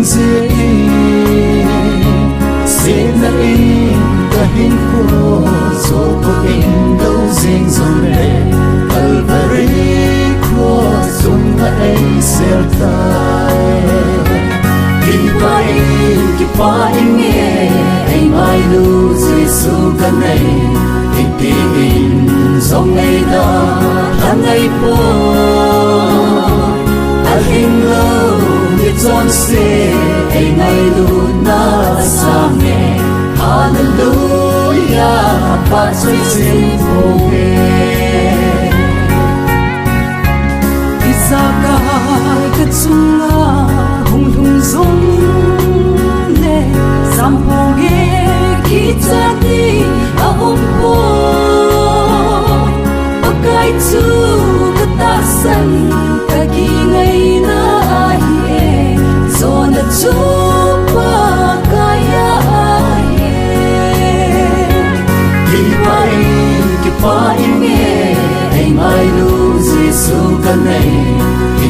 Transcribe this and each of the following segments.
dễ sẽ là in cả hình cô rồi có in đâu riêng rồi này Calvary cross dùng ấy sẽ tay khi phải nghe anh mai lu Giêsu gần này thì tin dòng ngày đó tháng ngày phố anh hình lâu như John xe anh ngày lu na sa nghe Hallelujah và suy xin phô nghe Isaka cái chung hùng hùng giống lệ sam phô nghe khi cha đi ông phô cái chú cái ta sân cái kỳ ngày na ai rồi na chú qua cái ai khi phải nghe anh ai lu Giêsu gần này thì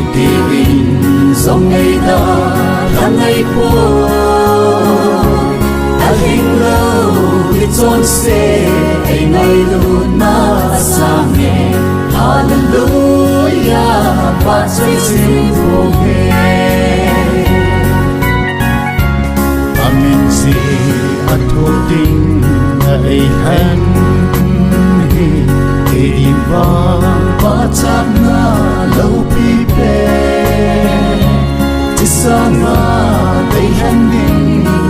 tin dòng ngày đó tháng ngày phố đã hình lâu như John xe anh ai lu na sa nghe Hallelujah và suy xin phô nghe Amen si at thô tình ngày hẹn đi và chắc na lâu bị bê chỉ sang na đây hẹn đi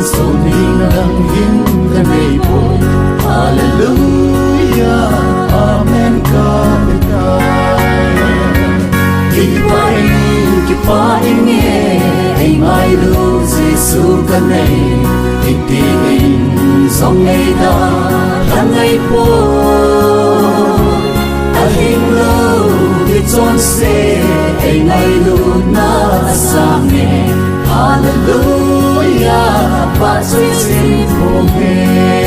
số đi ngang hin cái này bồi Hallelujah Amen cả khi phải nghe anh ai lu Giêsu gần này thì tin dòng ngày đó tháng ngày phố anh hình lâu như John xe anh ai lu na sa nghe Hallelujah và suy xin phô nghe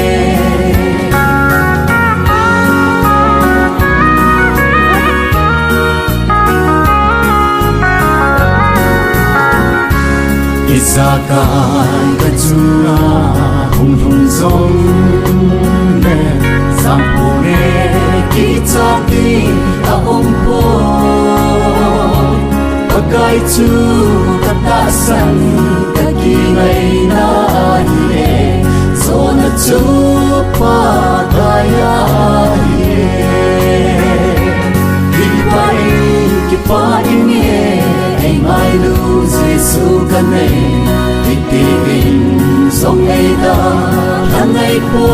Isaka cái chua hùng hùng giống nè sam phô nghe khi cha đi ông phô cái chú cái ta sân cái kỳ ngày na ai rồi na chú qua cái ai khi phải nghe anh ai lu Giêsu gần này thì tin dòng ngày đó tháng ngày phố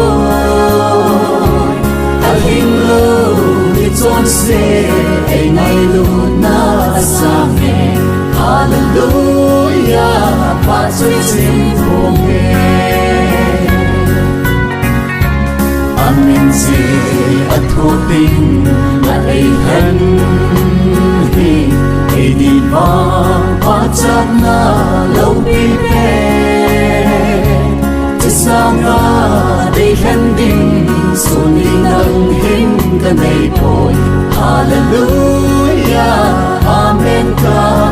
anh hình lâu như John xe anh ai lu na sa nghe Hallelujah và suy xin phô nghe Amen si at thô tình ngày hẹn đi và chắc na lâu bị bê chỉ sang na đây hẹn đi số đi ngang hin cái này thôi Hallelujah Amen cả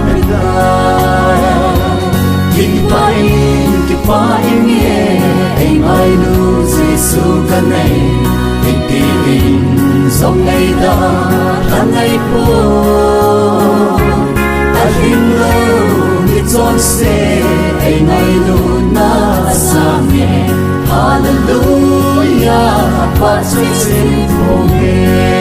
khi phải nghe anh ai lu Giêsu gần này thì tin dòng ngày đó tháng ngày phố anh hình lâu như John xe anh ai lu na sa nghe Hallelujah và suy xin phô nghe